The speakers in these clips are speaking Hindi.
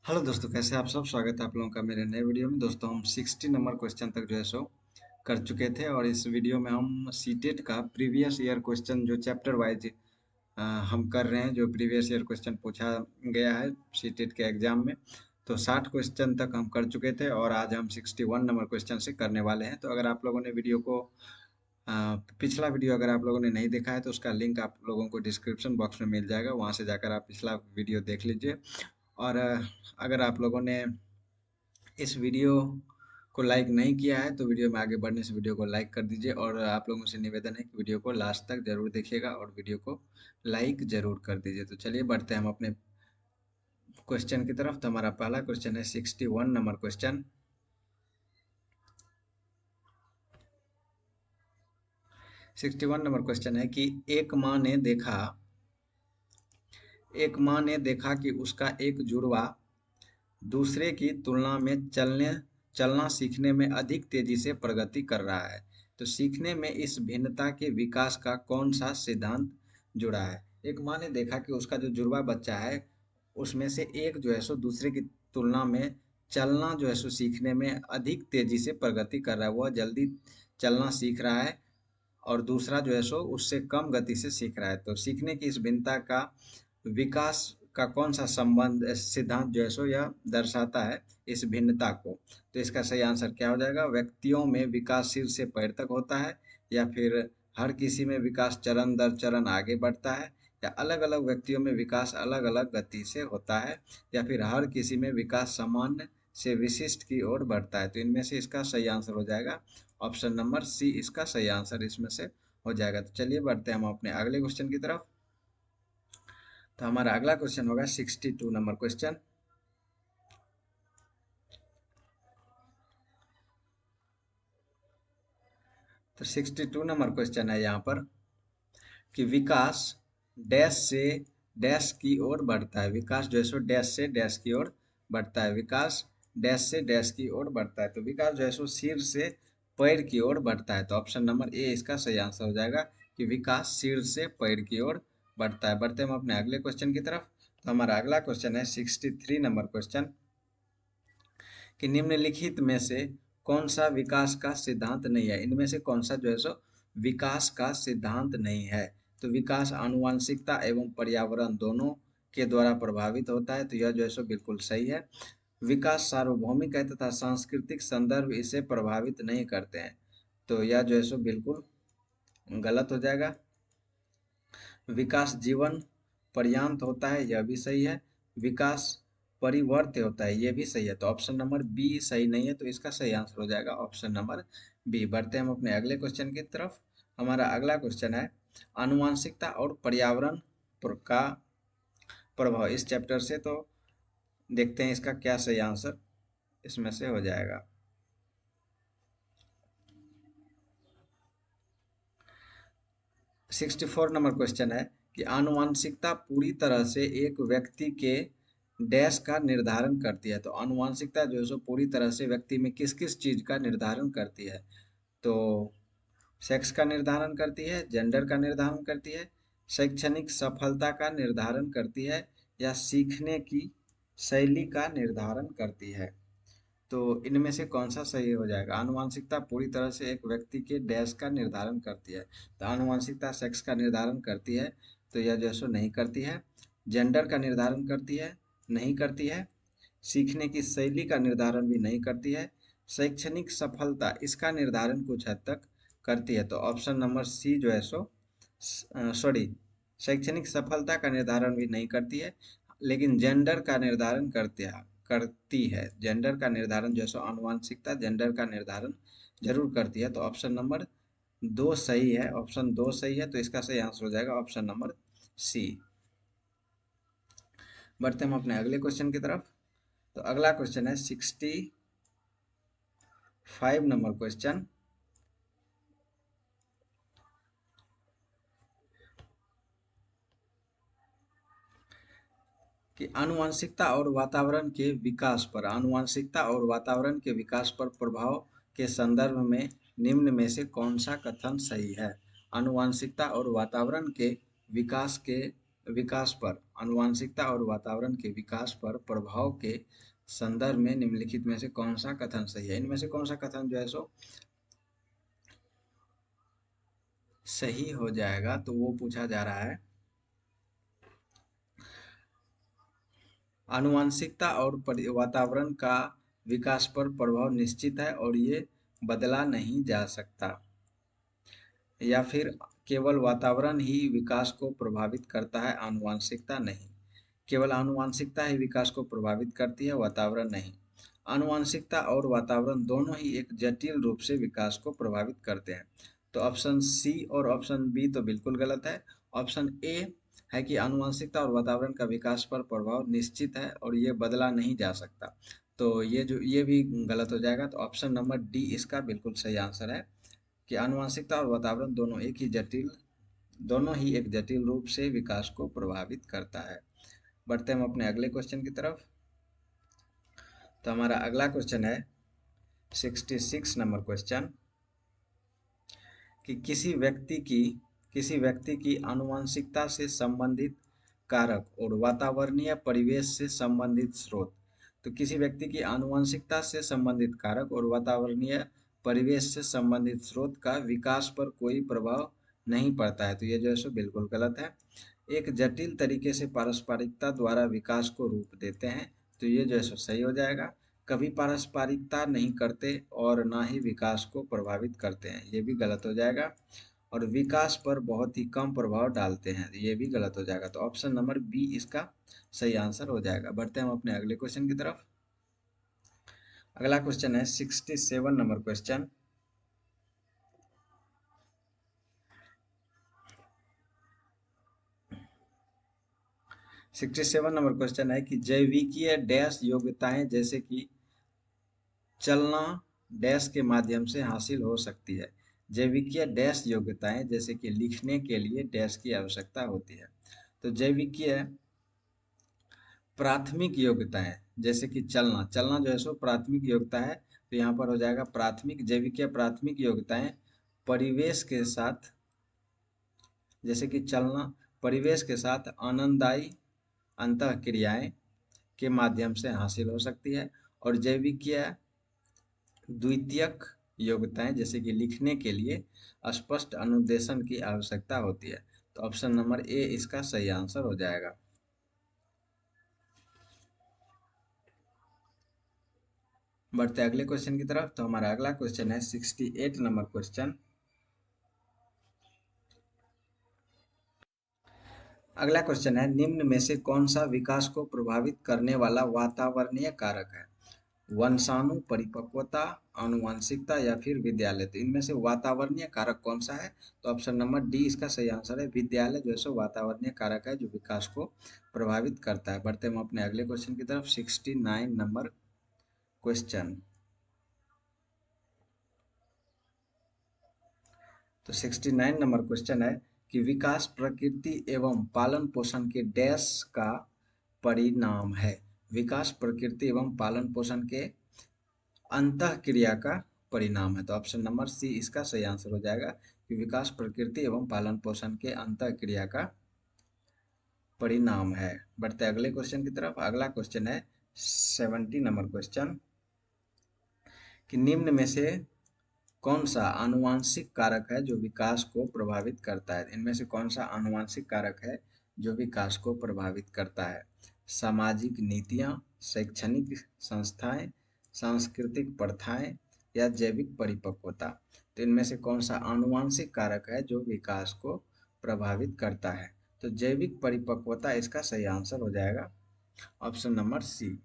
हेलो दोस्तों, कैसे आप सब। स्वागत है आप लोगों का मेरे नए वीडियो में। दोस्तों, हम 60 नंबर क्वेश्चन तक जो है सो कर चुके थे और इस वीडियो में हम सीटेट का प्रीवियस ईयर क्वेश्चन जो चैप्टर वाइज हम कर रहे हैं, जो प्रीवियस ईयर क्वेश्चन पूछा गया है सीटेट के एग्जाम में। तो 60 क्वेश्चन तक हम कर चुके थे और आज हम 61 नंबर क्वेश्चन से करने वाले हैं। तो अगर आप लोगों ने वीडियो को पिछला वीडियो अगर आप लोगों ने नहीं देखा है तो उसका लिंक आप लोगों को डिस्क्रिप्शन बॉक्स में मिल जाएगा, वहाँ से जाकर आप पिछला वीडियो देख लीजिए। और अगर आप लोगों ने इस वीडियो को लाइक नहीं किया है तो वीडियो में आगे बढ़ने से वीडियो को लाइक कर दीजिए। और आप लोगों से निवेदन है कि वीडियो को लास्ट तक जरूर देखिएगा और वीडियो को लाइक जरूर कर दीजिए। तो चलिए बढ़ते हैं हम अपने क्वेश्चन की तरफ। तो हमारा पहला क्वेश्चन है 61 नंबर क्वेश्चन। 61 नंबर क्वेश्चन है कि एक माँ ने देखा कि उसका एक जुड़वा दूसरे की तुलना में चलना सीखने में अधिक तेजी से प्रगति कर रहा है। तो सीखने में इस भिन्नता के विकास का कौन सा सिद्धांत जुड़ा है। एक माँ ने देखा कि उसका जो जुड़वा बच्चा है उसमें से एक जो है सो दूसरे की तुलना में चलना जो है सो सीखने में अधिक तेजी से प्रगति कर रहा है, वह जल्दी चलना सीख रहा है और दूसरा जो है सो उससे कम गति से सीख रहा है। तो सीखने की इस भिन्नता का विकास का कौन सा संबंध सिद्धांत जो है सो यह दर्शाता है इस भिन्नता को। तो इसका सही आंसर क्या हो जाएगा। व्यक्तियों में विकास सिर से पैर तक होता है, या फिर हर किसी में विकास चरण दर चरण आगे बढ़ता है, या अलग अलग व्यक्तियों में विकास अलग अलग गति से होता है, या फिर हर किसी में विकास सामान्य से विशिष्ट की ओर बढ़ता है। तो इनमें से इसका सही आंसर हो जाएगा ऑप्शन नंबर सी, इसका सही आंसर इसमें से हो जाएगा। तो चलिए बढ़ते हैं हम अपने अगले क्वेश्चन की तरफ। तो हमारा अगला क्वेश्चन होगा 62 नंबर क्वेश्चन। तो 62 नंबर क्वेश्चन है यहाँ पर कि विकास डैश से डैश की ओर बढ़ता है। विकास जो है सो डैश से डैश की ओर बढ़ता है। विकास डैश से डैश की ओर बढ़ता है। तो विकास जो है सो सिर से पैर की ओर बढ़ता है। तो ऑप्शन नंबर ए इसका सही आंसर हो जाएगा कि विकास सिर से पैर की ओर बढ़ता है। बढ़ते हम अपने अगले क्वेश्चन की तरफ। तो हमारा अगला क्वेश्चन है 63 नंबर क्वेश्चन कि निम्नलिखित में से कौन सा विकास का सिद्धांत नहीं है। इनमें से कौन सा जो है सो विकास का सिद्धांत नहीं है। तो विकास आनुवंशिकता एवं पर्यावरण दोनों के द्वारा प्रभावित होता है। तो यह जो है सो बिल्कुल सही है। विकास सार्वभौमिक है तथा सांस्कृतिक संदर्भ इसे प्रभावित नहीं करते हैं। तो यह जो है सो बिल्कुल गलत हो जाएगा। विकास जीवन पर्यांत होता है, यह भी सही है। विकास परिवर्त्य होता है, यह भी सही है। तो ऑप्शन नंबर बी सही नहीं है, तो इसका सही आंसर हो जाएगा ऑप्शन नंबर बी। बढ़ते हैं हम अपने अगले क्वेश्चन की तरफ। हमारा अगला क्वेश्चन है आनुवांशिकता और पर्यावरण का प्रभाव इस चैप्टर से। तो देखते हैं इसका क्या सही आंसर इसमें से हो जाएगा। 64 नंबर क्वेश्चन है कि आनुवांशिकता पूरी तरह से एक व्यक्ति के डैश का निर्धारण करती है। तो आनुवांशिकता जो है सो पूरी तरह से व्यक्ति में किस किस चीज का निर्धारण करती है। तो सेक्स का निर्धारण करती है, जेंडर का निर्धारण करती है, शैक्षणिक सफलता का निर्धारण करती है, या सीखने की शैली का निर्धारण करती है। तो इनमें से कौन सा सही हो जाएगा। आनुवांशिकता पूरी तरह से एक व्यक्ति के डैश का निर्धारण करती है। तो आनुवांशिकता सेक्स का निर्धारण करती है, तो यह जो है सो नहीं करती है। जेंडर का निर्धारण करती है, नहीं करती है। सीखने की शैली का निर्धारण भी नहीं करती है। शैक्षणिक सफलता इसका निर्धारण कुछ हद तक करती है। तो ऑप्शन नंबर सी जो है सो सॉरी, शैक्षणिक सफलता का निर्धारण भी नहीं करती है, लेकिन जेंडर का निर्धारण करती है। जेंडर का निर्धारण जो है सो आनुवांशिकता जेंडर का निर्धारण जरूर करती है। तो ऑप्शन नंबर दो सही है, ऑप्शन दो सही है। तो इसका सही आंसर हो जाएगा ऑप्शन नंबर सी। बढ़ते हम अपने अगले क्वेश्चन की तरफ। तो अगला क्वेश्चन है 65 नंबर क्वेश्चन कि आनुवांशिकता और वातावरण के विकास पर प्रभाव के संदर्भ में निम्न में से कौन सा कथन सही है। आनुवांशिकता और वातावरण के विकास के विकास पर, आनुवंशिकता और वातावरण के विकास पर प्रभाव के संदर्भ में निम्नलिखित में से कौन सा कथन सही है? इनमें से कौन सा कथन जो है सो सही हो जाएगा, तो वो पूछा जा रहा है। आनुवंशिकता और वातावरण का विकास पर प्रभाव निश्चित है और ये बदला नहीं जा सकता। या फिर केवल वातावरण ही विकास को प्रभावित करता है, आनुवंशिकता नहीं। केवल आनुवंशिकता ही विकास को प्रभावित करती है, वातावरण नहीं। आनुवंशिकता और वातावरण दोनों ही एक जटिल रूप से विकास को प्रभावित करते हैं। तो ऑप्शन सी और ऑप्शन बी तो बिल्कुल गलत है। ऑप्शन ए है कि आनुवंशिकता और वातावरण का विकास पर प्रभाव निश्चित है और ये बदला नहीं जा सकता। तो ये भी गलत हो जाएगा। तो ऑप्शन नंबर डी इसका बिल्कुल सही आंसर है कि आनुवंशिकता और वातावरण दोनों ही एक जटिल रूप से विकास को प्रभावित करता है। बढ़ते हम अपने अगले क्वेश्चन की तरफ। तो हमारा अगला क्वेश्चन है 66 नंबर क्वेश्चन कि किसी व्यक्ति की आनुवंशिकता से संबंधित कारक और वातावरणीय परिवेश से संबंधित स्रोत। तो किसी व्यक्ति की आनुवंशिकता से संबंधित कारक और वातावरणीय परिवेश से संबंधित स्रोत का विकास पर कोई प्रभाव नहीं पड़ता है। तो ये जो है सो बिल्कुल गलत है। एक जटिल तरीके से पारस्परिकता द्वारा विकास को रूप देते हैं। तो ये जो है सो सही हो जाएगा। कभी पारस्परिकता नहीं करते और ना ही विकास को प्रभावित करते हैं, ये भी गलत हो जाएगा। और विकास पर बहुत ही कम प्रभाव डालते हैं, ये भी गलत हो जाएगा। तो ऑप्शन नंबर बी इसका सही आंसर हो जाएगा। बढ़ते हैं हम अपने अगले क्वेश्चन की तरफ। अगला क्वेश्चन है 67 number question. Sixty seven number question है कि जैविकीय डैश योग्यताएं जैसे कि चलना डैश के माध्यम से हासिल हो सकती है। जैविकीय डैश योग्यताएं जैसे कि लिखने के लिए डैश की आवश्यकता होती है। तो जैविकीय प्राथमिक योग्यताएं जैसे कि चलना चलना जो है सो प्राथमिक योग्यता है। तो यहाँ पर हो जाएगा प्राथमिक जैविकीय प्राथमिक योग्यताएं परिवेश के साथ, जैसे कि चलना परिवेश के साथ आनंददायी अंतःक्रियाएं के माध्यम से हासिल हो सकती है। और जैविकीय द्वितीयक योग्यताएं जैसे कि लिखने के लिए स्पष्ट अनुदेशन की आवश्यकता होती है। तो ऑप्शन नंबर ए इसका सही आंसर हो जाएगा। बढ़ते अगले क्वेश्चन की तरफ। तो हमारा अगला क्वेश्चन है 68 नंबर क्वेश्चन। अगला क्वेश्चन है निम्न में से कौन सा विकास को प्रभावित करने वाला वातावरणीय कारक है? वंशाणु परिपक्वता, आनुवंशिकता या फिर विद्यालय। तो इनमें से वातावरणीय कारक कौन सा है? तो ऑप्शन नंबर डी इसका सही आंसर है। विद्यालय जो है सो वातावरणीय कारक है जो विकास को प्रभावित करता है। बढ़ते हम अपने अगले क्वेश्चन की तरफ 69 नंबर क्वेश्चन। तो 69 नंबर क्वेश्चन है कि विकास प्रकृति एवं पालन पोषण के डैश का परिणाम है। विकास प्रकृति एवं पालन पोषण के अंतःक्रिया का परिणाम है। तो ऑप्शन नंबर सी इसका सही आंसर हो जाएगा कि विकास प्रकृति एवं पालन पोषण के अंतःक्रिया का परिणाम है। बढ़ते अगले क्वेश्चन की तरफ। अगला क्वेश्चन है 70 नंबर क्वेश्चन कि निम्न में से कौन सा आनुवांशिक कारक है जो विकास को प्रभावित करता है? इनमें से कौन सा आनुवांशिक कारक है जो विकास को प्रभावित करता है? सामाजिक नीतियां, शैक्षणिक संस्थाएं, सांस्कृतिक प्रथाएं या जैविक परिपक्वता। तो इनमें से कौन सा आनुवांशिक कारक है जो विकास को प्रभावित करता है? तो जैविक परिपक्वता इसका सही आंसर हो जाएगा, ऑप्शन नंबर सी।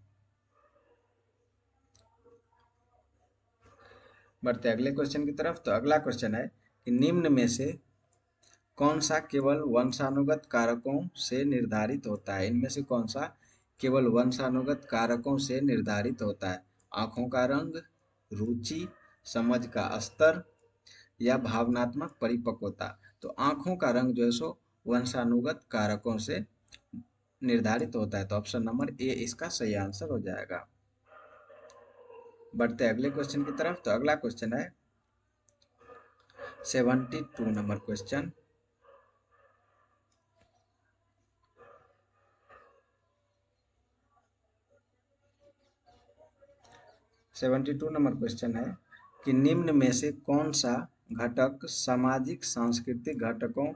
बढ़ते अगले क्वेश्चन की तरफ। तो अगला क्वेश्चन है कि निम्न में से कौन सा केवल वंशानुगत कारकों से निर्धारित होता है? इनमें से कौन सा केवल वंशानुगत कारकों से निर्धारित होता है? आंखों का रंग, रुचि, समझ का स्तर या भावनात्मक परिपक्वता। तो आंखों का रंग जो है सो वंशानुगत कारकों से निर्धारित होता है। तो ऑप्शन नंबर ए इसका सही आंसर हो जाएगा। बढ़ते अगले क्वेश्चन की तरफ। तो अगला क्वेश्चन है 72 नंबर क्वेश्चन 72 नंबर क्वेश्चन है कि निम्न में से कौन सा घटक सामाजिक सांस्कृतिक घटकों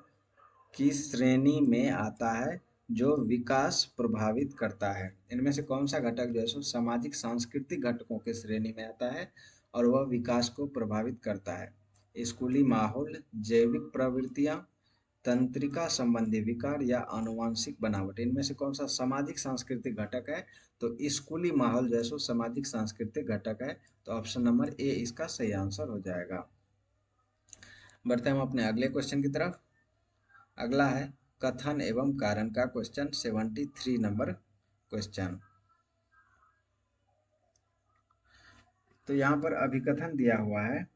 की श्रेणी में आता है जो विकास प्रभावित करता है। इनमें से कौन सा घटक जो है सो सामाजिक सांस्कृतिक घटकों के श्रेणी में आता है और वह विकास को प्रभावित करता है। स्कूली माहौल, जैविक प्रवृत्तियां, तंत्रिका संबंधी विकार या आनुवंशिक बनावट। इनमें से कौन सा सामाजिक सांस्कृतिक घटक है? तो स्कूली माहौल जो है सो सामाजिक सांस्कृतिक घटक है। तो ऑप्शन नंबर ए इसका सही आंसर हो जाएगा। बढ़ते हैं हम अपने अगले क्वेश्चन की तरफ। अगला है कथन एवं कारण का क्वेश्चन, 73 नंबर क्वेश्चन। तो यहाँ पर अभिकथन दिया हुआ है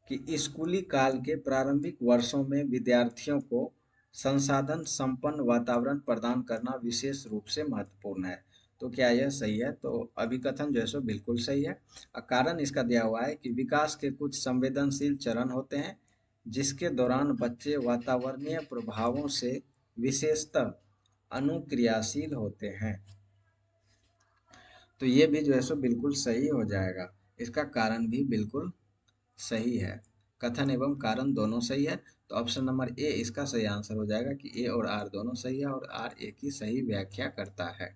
कि स्कूली काल के प्रारंभिक वर्षों में विद्यार्थियों को संसाधन संपन्न वातावरण प्रदान करना विशेष रूप से महत्वपूर्ण है। तो क्या यह सही है? तो अभिकथन जो है सो बिल्कुल सही है। कारण इसका दिया हुआ है कि विकास के कुछ संवेदनशील चरण होते हैं जिसके दौरान बच्चे वातावरणीय प्रभावों से विशेषतः अनुक्रियाशील होते हैं। तो ये भी जो है सो बिल्कुल सही हो जाएगा। इसका कारण भी बिल्कुल सही है। कथन एवं कारण दोनों सही है। तो ऑप्शन नंबर ए इसका सही आंसर हो जाएगा कि ए और आर दोनों सही है और आर ए की सही व्याख्या करता है।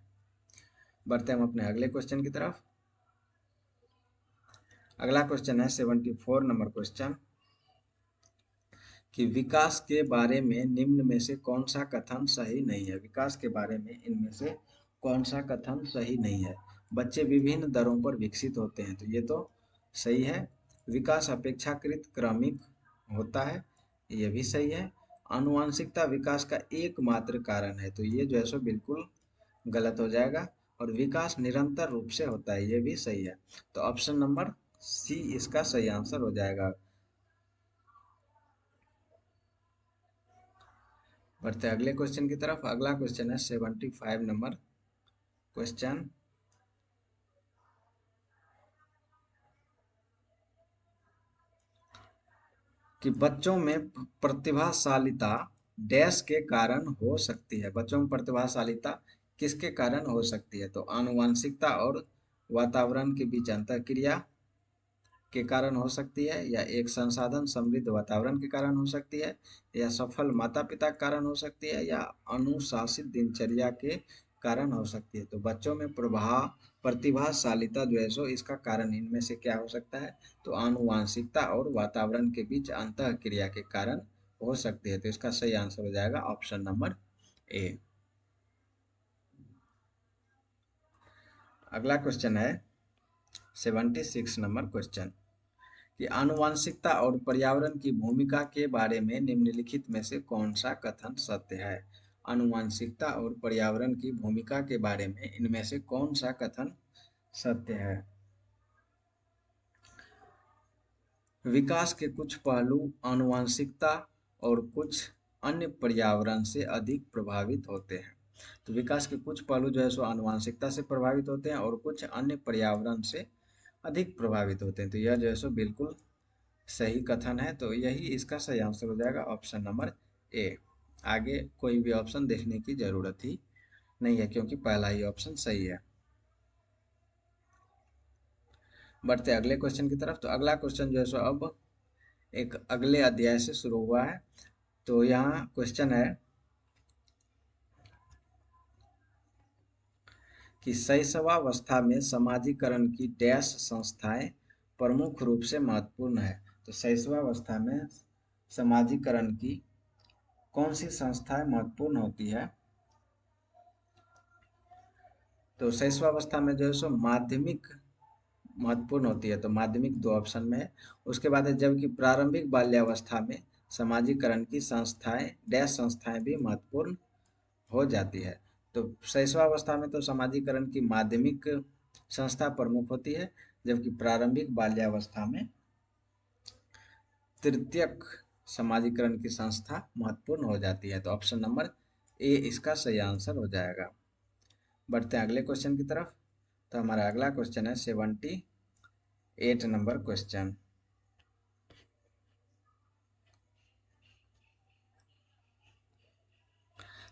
बढ़ते हैं हम अपने अगले क्वेश्चन की तरफ। अगला क्वेश्चन है 74 नंबर क्वेश्चन कि विकास के बारे में निम्न में से कौन सा कथन सही नहीं है। विकास के बारे में इनमें से कौन सा कथन सही नहीं है? बच्चे विभिन्न दरों पर विकसित होते हैं, तो ये तो सही है। विकास अपेक्षाकृत क्रमिक होता है, ये भी सही है। आनुवंशिकता विकास का एकमात्र कारण है, तो ये जो है सो बिल्कुल गलत हो जाएगा। और विकास निरंतर रूप से होता है, ये भी सही है। तो ऑप्शन नंबर सी इसका सही आंसर हो जाएगा। बढ़ते हैं अगले क्वेश्चन की तरफ। अगला क्वेश्चन है 75 नंबर क्वेश्चन कि बच्चों में प्रतिभाशालिता डैश के कारण हो सकती है। बच्चों में प्रतिभाशालिता किसके कारण हो सकती है? तो आनुवंशिकता और वातावरण के बीच अंतःक्रिया के कारण हो सकती है, या एक संसाधन समृद्ध वातावरण के कारण हो सकती है, या सफल माता पिता के कारण हो सकती है, या अनुशासित दिनचर्या के कारण हो सकती है। तो बच्चों में प्रतिभाशालिता जो है सो इसका कारण इनमें से क्या हो सकता है? तो आनुवांशिकता और वातावरण के बीच अंतःक्रिया के कारण हो सकती है। तो इसका सही आंसर हो जाएगा ऑप्शन नंबर ए। अगला क्वेश्चन है 76 नंबर क्वेश्चन कि आनुवांशिकता और पर्यावरण की भूमिका के बारे में निम्नलिखित में से कौन सा कथन सत्य है? आनुवांशिकता और पर्यावरण की भूमिका के बारे में इनमें से कौन सा कथन सत्य है? विकास के कुछ पहलू आनुवांशिकता और कुछ अन्य पर्यावरण से अधिक प्रभावित होते हैं। तो विकास के कुछ पहलू जो है सो आनुवांशिकता से प्रभावित होते हैं और कुछ अन्य पर्यावरण से अधिक प्रभावित होते हैं। तो यह जो है सो बिल्कुल सही कथन है। तो यही इसका सही आंसर हो जाएगा ऑप्शन नंबर ए। आगे कोई भी ऑप्शन देखने की जरूरत ही नहीं है क्योंकि पहला ही ऑप्शन सही है। बढ़ते अगले क्वेश्चन की तरफ। तो अगला क्वेश्चन जो है सो अब एक अगले अध्याय से शुरू हुआ है। तो यहाँ क्वेश्चन है कि शैशवावस्था में समाजीकरण की डैश संस्थाएं प्रमुख रूप से महत्वपूर्ण है। तो शैशवावस्था में समाजीकरण की कौन सी संस्थाएं महत्वपूर्ण होती है? तो शैशवावस्था में जो है सो माध्यमिक महत्वपूर्ण होती है, तो माध्यमिक दो ऑप्शन में है। उसके बाद है जबकि प्रारंभिक बाल्यावस्था में समाजीकरण की संस्थाएं डैश संस्थाएं भी महत्वपूर्ण हो जाती है। तो शैशवावस्था में तो समाजीकरण की माध्यमिक संस्था प्रमुख होती है, जबकि प्रारंभिक बाल्यावस्था में तृतीयक समाजीकरण की संस्था महत्वपूर्ण हो जाती है। तो ऑप्शन नंबर ए इसका सही आंसर हो जाएगा। बढ़ते हैं अगले क्वेश्चन की तरफ। तो हमारा अगला क्वेश्चन है 78 नंबर क्वेश्चन।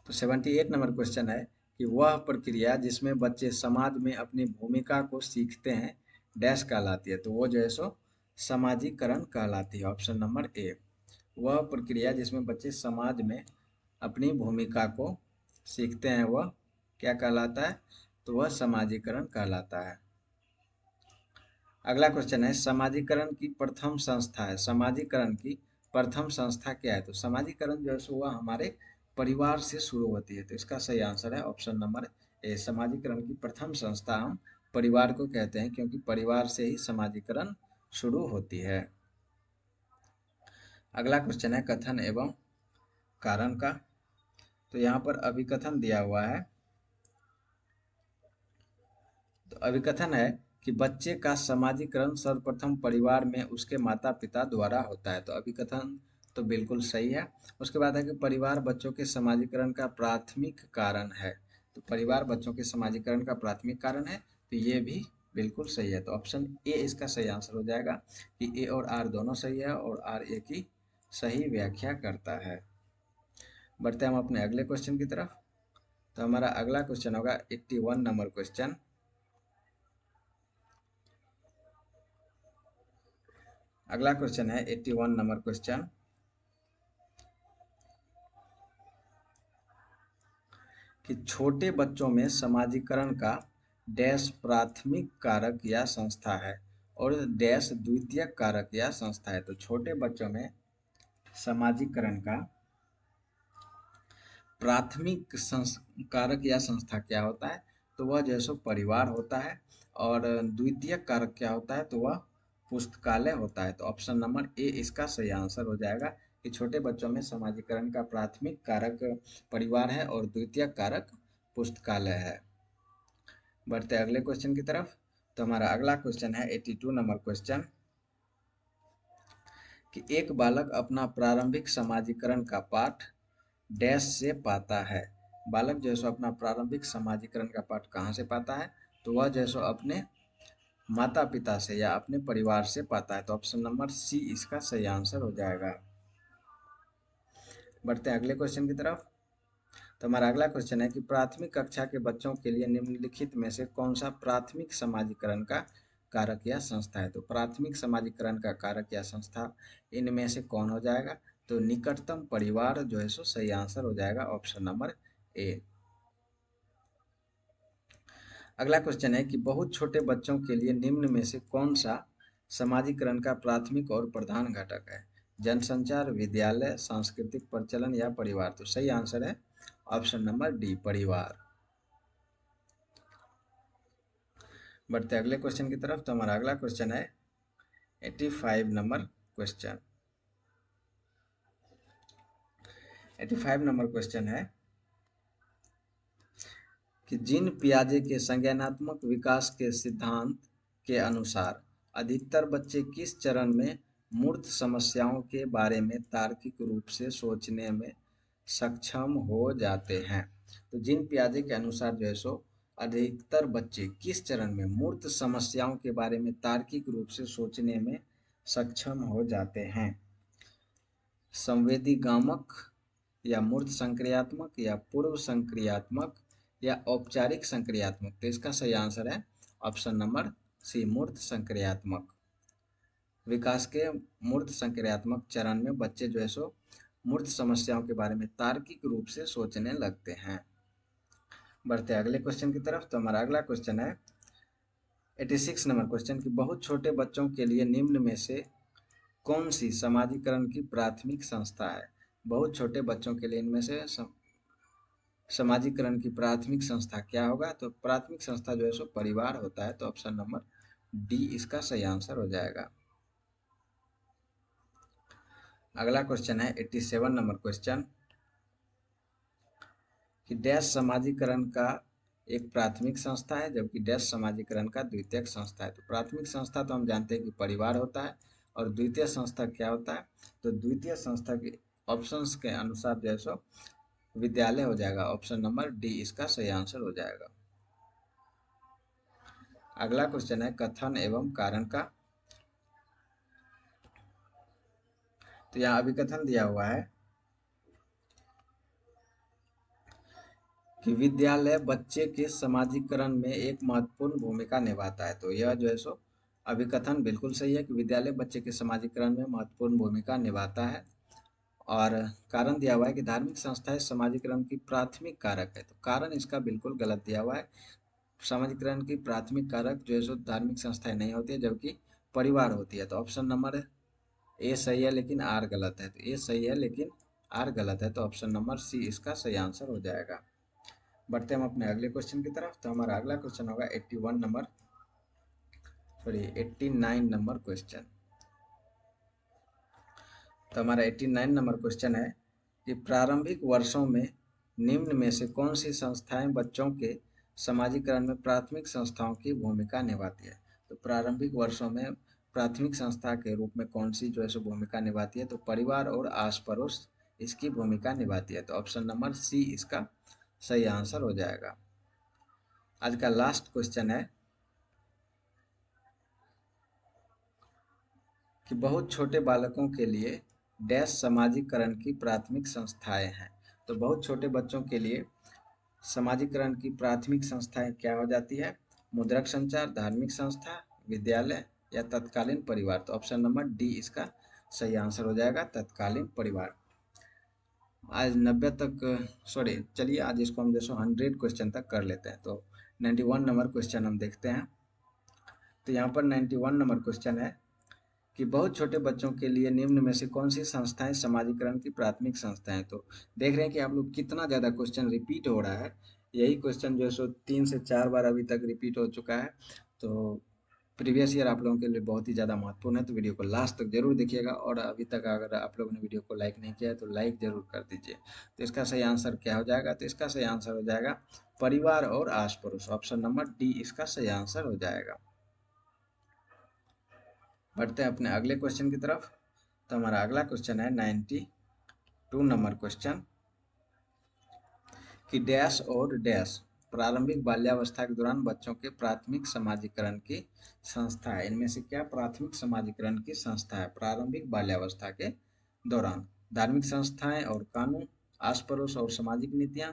तो 78 नंबर क्वेश्चन है कि वह प्रक्रिया जिसमें बच्चे समाज में अपनी भूमिका को सीखते हैं डैश कहलाती है। तो वो जो है सो समाजीकरण कहलाती है। Option number A. वह प्रक्रिया जिसमें बच्चे समाज में अपनी भूमिका को सीखते हैं वह क्या कहलाता है? तो वह समाजीकरण कहलाता है। अगला क्वेश्चन है, समाजीकरण की प्रथम संस्था है। समाजीकरण की प्रथम संस्था क्या है? तो समाजीकरण जो है सो वह हमारे परिवार से शुरू होती है। तो इसका सही आंसर है ऑप्शन नंबर ए। समाजीकरण की प्रथम संस्था हम परिवार को कहते हैं, क्योंकि परिवार से ही समाजीकरण शुरू होती है। अगला क्वेश्चन है कथन एवं कारण का। तो यहाँ पर अभिकथन दिया हुआ है। तो अभिकथन है कि बच्चे का समाजीकरण सर्वप्रथम परिवार में उसके माता पिता द्वारा होता है। तो अभिकथन तो बिल्कुल सही है। उसके बाद है कि परिवार बच्चों के समाजीकरण का प्राथमिक कारण है। तो परिवार बच्चों के समाजीकरण का प्राथमिक कारण है, तो ये भी बिल्कुल सही है। तो ऑप्शन ए इसका सही आंसर हो जाएगा कि ए और आर दोनों सही है और आर ए की सही व्याख्या करता है। बढ़ते हम अपने अगले क्वेश्चन की तरफ। तो हमारा अगला क्वेश्चन होगा 81 नंबर क्वेश्चन। अगला क्वेश्चन है 81 नंबर क्वेश्चन कि छोटे बच्चों में समाजीकरण का डैश प्राथमिक कारक या संस्था है और डैश द्वितीयक कारक या संस्था है। तो छोटे बच्चों में समाजीकरण का प्राथमिक कारक या संस्था क्या होता है? तो वह जो है सो परिवार होता है। और द्वितीयक कारक क्या होता है? तो वह पुस्तकालय होता है। तो ऑप्शन नंबर ए इसका सही आंसर हो जाएगा कि छोटे बच्चों में समाजीकरण का प्राथमिक कारक परिवार है और द्वितीयक कारक पुस्तकालय है। बढ़ते अगले क्वेश्चन की तरफ। तो हमारा अगला क्वेश्चन है 82 नंबर क्वेश्चन कि एक बालक अपना प्रारंभिक समाजीकरण का पाठ डैश से पाता है। बालक जो है सो अपना प्रारंभिक समाजीकरण का पाठ कहाँ से पाता है? तो वह जो है सो अपने माता पिता से या अपने परिवार से पाता है। तो ऑप्शन नंबर सी इसका सही आंसर हो जाएगा। बढ़ते हैं अगले क्वेश्चन की तरफ। तो हमारा अगला क्वेश्चन है कि प्राथमिक कक्षा के बच्चों के लिए निम्नलिखित में से कौन सा प्राथमिक समाजीकरण का कारक या संस्था है? तो प्राथमिक समाजीकरण का कारक या संस्था इनमें से कौन हो जाएगा? तो निकटतम परिवार जो है सो सही आंसर हो जाएगा ऑप्शन नंबर ए। अगला क्वेश्चन है कि बहुत छोटे बच्चों के लिए निम्न में से कौन सा समाजीकरण का प्राथमिक और प्रधान घटक है? जनसंचार, विद्यालय, सांस्कृतिक प्रचलन या परिवार? तो सही आंसर है ऑप्शन नंबर डी परिवार। बढ़ते अगले क्वेश्चन की तरफ। तो हमारा अगला क्वेश्चन है 85 नंबर क्वेश्चन। 85 नंबर क्वेश्चन है कि जीन पियाजे के संज्ञानात्मक विकास के सिद्धांत के अनुसार अधिकतर बच्चे किस चरण में मूर्त समस्याओं के बारे में तार्किक रूप से सोचने में सक्षम हो जाते हैं? तो जीन पियाजे के अनुसार जो है सो अधिकतर बच्चे किस चरण में मूर्त समस्याओं के बारे में तार्किक रूप से सोचने में सक्षम हो जाते हैं? संवेदीगामक या मूर्त संक्रियात्मक या पूर्व संक्रियात्मक या औपचारिक संक्रियात्मक? तो इसका सही आंसर है ऑप्शन नंबर सी मूर्त संक्रियात्मक। विकास के मूर्त संक्रियात्मक चरण में बच्चे जो है सो मूर्त समस्याओं के बारे में तार्किक रूप से सोचने लगते हैं। बढ़ते अगले क्वेश्चन की तरफ। तो हमारा अगला क्वेश्चन है 86 नंबर क्वेश्चन कि बहुत छोटे बच्चों के लिए निम्न में से कौन सी समाजीकरण की प्राथमिक संस्था है? बहुत छोटे बच्चों के लिए इनमें से समाजीकरण की प्राथमिक संस्था क्या होगा? तो प्राथमिक संस्था जो है सो परिवार होता है। तो ऑप्शन नंबर डी इसका सही आंसर हो जाएगा। अगला क्वेश्चन है 87 नंबर क्वेश्चन कि डैश समाजीकरण का एक प्राथमिक संस्था है जबकि डैश समाजीकरण का द्वितीयक संस्था है। तो प्राथमिक संस्था तो हम जानते हैं कि परिवार होता है और द्वितीय संस्था क्या होता है? तो द्वितीय संस्था के ऑप्शंस के अनुसार जो है सो विद्यालय हो जाएगा। ऑप्शन नंबर डी इसका सही आंसर हो जाएगा। अगला क्वेश्चन है कथन एवं कारण का। तो यहाँ अभिकथन दिया हुआ है कि विद्यालय बच्चे के समाजीकरण में एक महत्वपूर्ण भूमिका निभाता है। तो यह जो है सो अभिकथन बिल्कुल सही है कि विद्यालय बच्चे के समाजीकरण में महत्वपूर्ण भूमिका निभाता है। और कारण दिया हुआ है कि धार्मिक संस्थाएं समाजीकरण की प्राथमिक कारक है। तो कारण इसका बिल्कुल गलत दिया हुआ है। समाजीकरण की प्राथमिक कारक जो है सो धार्मिक संस्थाएं नहीं होती है, जबकि परिवार होती है। तो ऑप्शन नंबर ए सही है लेकिन आर गलत है। तो ए सही है लेकिन आर गलत है, तो ऑप्शन नंबर सी इसका सही आंसर हो जाएगा। बढ़ते हम अपने अगले क्वेश्चन की तरफ। तो हमारा अगला क्वेश्चन होगा 89 नंबर क्वेश्चन। तो हमारा 89 नंबर क्वेश्चन है कि प्रारंभिक वर्षों में निम्न में से कौन सी संस्थाएं बच्चों के समाजीकरण में प्राथमिक संस्थाओं की भूमिका निभाती है। तो प्रारंभिक वर्षों में प्राथमिक संस्था के रूप में कौन सी जो है सो भूमिका निभाती है। तो परिवार और आस पड़ोस इसकी भूमिका निभाती है। तो ऑप्शन नंबर सी इसका सही आंसर हो जाएगा। आज का लास्ट क्वेश्चन है कि बहुत छोटे बालकों के लिए डैश समाजीकरण की प्राथमिक संस्थाएं हैं। तो बहुत छोटे बच्चों के लिए समाजीकरण की प्राथमिक संस्थाएं क्या हो जाती है। मुद्रक संचार, धार्मिक संस्था, विद्यालय या तत्कालीन परिवार। तो ऑप्शन नंबर डी इसका सही आंसर हो जाएगा, तत्कालीन परिवार। आज 90 तक, सॉरी चलिए आज इसको हम जैसे 100 क्वेश्चन तक कर लेते हैं। तो 91 नंबर क्वेश्चन हम देखते हैं। तो यहाँ पर 91 नंबर क्वेश्चन है कि बहुत छोटे बच्चों के लिए निम्न में से कौन सी संस्थाएं समाजीकरण की प्राथमिक संस्थाएं। तो देख रहे हैं कि आप लोग कितना ज़्यादा क्वेश्चन रिपीट हो रहा है। यही क्वेश्चन जो है सो 3 से 4 बार अभी तक रिपीट हो चुका है। तो प्रीवियस ईयर आप लोगों के लिए बहुत ही ज़्यादा महत्वपूर्ण है। तो वीडियो को लास्ट तक जरूर देखिएगा, और अभी तक अगर आप लोगों ने वीडियो को लाइक नहीं किया है तो लाइक जरूर कर दीजिए। तो इसका सही आंसर क्या हो जाएगा। तो इसका सही आंसर हो जाएगा परिवार और आस पड़ोस। ऑप्शन नंबर डी इसका सही आंसर हो जाएगा। बढ़ते हैं अपने अगले क्वेश्चन की तरफ। तो हमारा अगला क्वेश्चन है 92 नंबर क्वेश्चन कि डैश और डैश प्रारंभिक बाल्यावस्था के दौरान बच्चों के प्राथमिक समाजीकरण की संस्था है। इनमें से क्या प्राथमिक समाजीकरण की संस्था है प्रारंभिक बाल्यावस्था के दौरान। धार्मिक संस्थाएं और कानून, आस पड़ोस और सामाजिक नीतियां,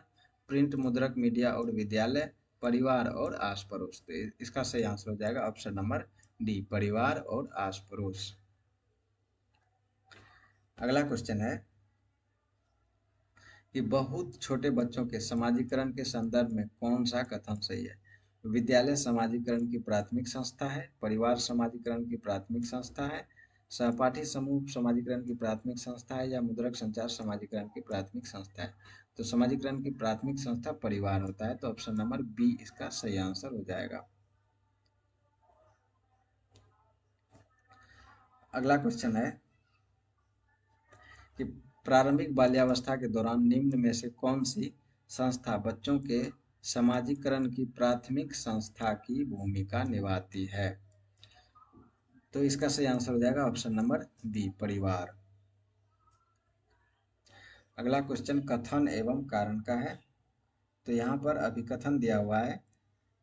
प्रिंट मुद्रक मीडिया और विद्यालय, परिवार और आस पड़ोस। तो इसका सही आंसर हो जाएगा ऑप्शन नंबर डी, परिवार और आस पड़ोस। अगला क्वेश्चन है कि बहुत छोटे बच्चों के समाजीकरण के संदर्भ में कौन सा कथन सही है। विद्यालय समाजीकरण की प्राथमिक संस्था है, परिवार समाजीकरण की प्राथमिक संस्था है, सहपाठी समूह समाजीकरण की प्राथमिक संस्था है, या मुद्रक संचार समाजीकरण की प्राथमिक संस्था है। तो समाजीकरण की प्राथमिक संस्था परिवार होता है। तो ऑप्शन नंबर बी इसका सही आंसर हो जाएगा। अगला क्वेश्चन है कि प्रारंभिक बाल्यावस्था के दौरान निम्न में से कौन सी संस्था बच्चों के समाजीकरण की प्राथमिक संस्था की भूमिका निभाती है। तो इसका सही आंसर हो जाएगा ऑप्शन नंबर बी, परिवार। अगला क्वेश्चन कथन एवं कारण का है। तो यहाँ पर अभिकथन दिया हुआ है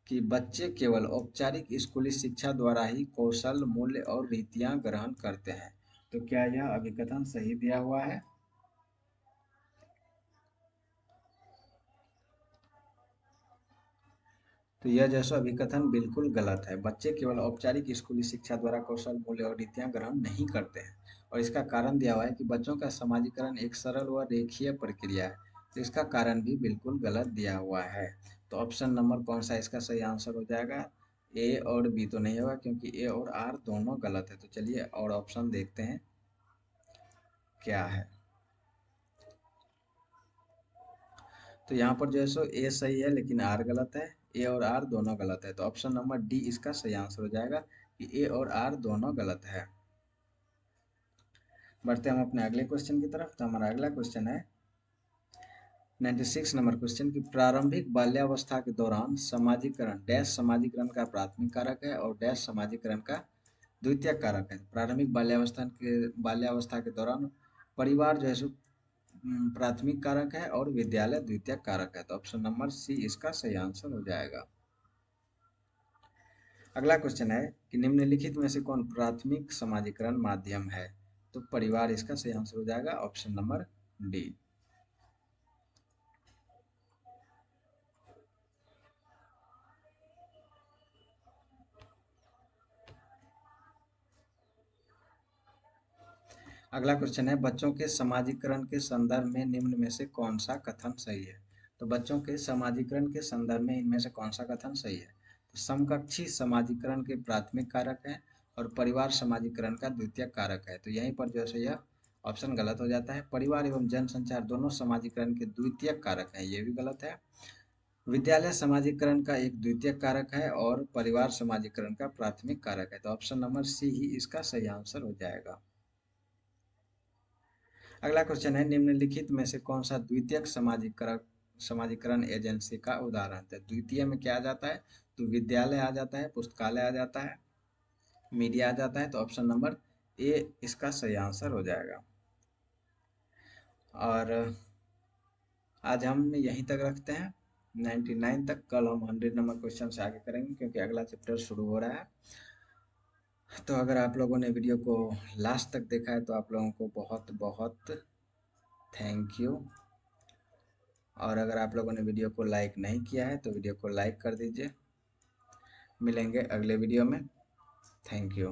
कि बच्चे केवल औपचारिक स्कूली शिक्षा द्वारा ही कौशल, मूल्य और रीतियां ग्रहण करते हैं। तो क्या यह अभिकथन सही दिया हुआ है। तो यह जैसा अभिकथन बिल्कुल गलत है। बच्चे केवल औपचारिक स्कूली शिक्षा द्वारा कौशल, मूल्य और रीतियां ग्रहण नहीं करते हैं। और इसका कारण दिया हुआ है कि बच्चों का समाजीकरण एक सरल व रेखीय प्रक्रिया है। तो इसका कारण भी बिल्कुल गलत दिया हुआ है। तो ऑप्शन नंबर कौन सा इसका सही आंसर हो जाएगा। ए और बी तो नहीं होगा, क्योंकि ए और आर दोनों गलत है। तो चलिए और ऑप्शन देखते हैं क्या है। तो यहाँ पर जो है सो ए सही है लेकिन आर गलत है। ए और आर दोनों गलत है। तो ऑप्शन नंबर डी इसका सही आंसर हो जाएगा कि ए और आर दोनों गलत है। बढ़ते हम अपने अगले क्वेश्चन की तरफ। तो हमारा अगला क्वेश्चन है 96 नंबर क्वेश्चन की प्रारंभिक बाल्यावस्था के दौरान समाजीकरण डैश समाजीकरण का प्राथमिक कारक है और डैश समाजीकरण का द्वितीयक कारक है। प्रारंभिक बाल्यावस्था के दौरान परिवार जो है सो प्राथमिक कारक है और विद्यालय द्वितीयक कारक है। तो ऑप्शन नंबर सी इसका सही आंसर हो जाएगा। अगला क्वेश्चन है कि निम्नलिखित में से कौन प्राथमिक समाजीकरण माध्यम है। तो परिवार इसका सही आंसर हो जाएगा, ऑप्शन नंबर डी। अगला क्वेश्चन है, बच्चों के समाजीकरण के संदर्भ में निम्न में से कौन सा कथन सही है। तो बच्चों के समाजीकरण के संदर्भ में इनमें से कौन सा कथन सही है। तो समकक्षी समाजीकरण के प्राथमिक कारक है और परिवार समाजीकरण का द्वितीयक कारक है। तो यहीं पर जो है यह ऑप्शन गलत हो जाता है। परिवार एवं जनसंचार दोनों समाजीकरण के द्वितीयक कारक हैं, ये भी गलत है। विद्यालय समाजीकरण का एक द्वितीयक कारक है और परिवार समाजीकरण का प्राथमिक कारक है। तो ऑप्शन नंबर सी ही इसका सही आंसर हो जाएगा। अगला क्वेश्चन है, निम्नलिखित में से कौन सा द्वितीयक समाजीकरण एजेंसी का उदाहरण है। द्वितीय में क्या आ जाता है, तो विद्यालय आ जाता है, पुस्तकालय आ जाता है, मीडिया आ जाता है। तो ऑप्शन नंबर ए इसका सही आंसर हो जाएगा। और आज हम यहीं तक रखते हैं 99 तक। कल हम 100 नंबर क्वेश्चन से आगे करेंगे क्योंकि अगला चैप्टर शुरू हो रहा है। तो अगर आप लोगों ने वीडियो को लास्ट तक देखा है तो आप लोगों को बहुत बहुत थैंक यू। और अगर आप लोगों ने वीडियो को लाइक नहीं किया है तो वीडियो को लाइक कर दीजिए। मिलेंगे अगले वीडियो में। Thank you.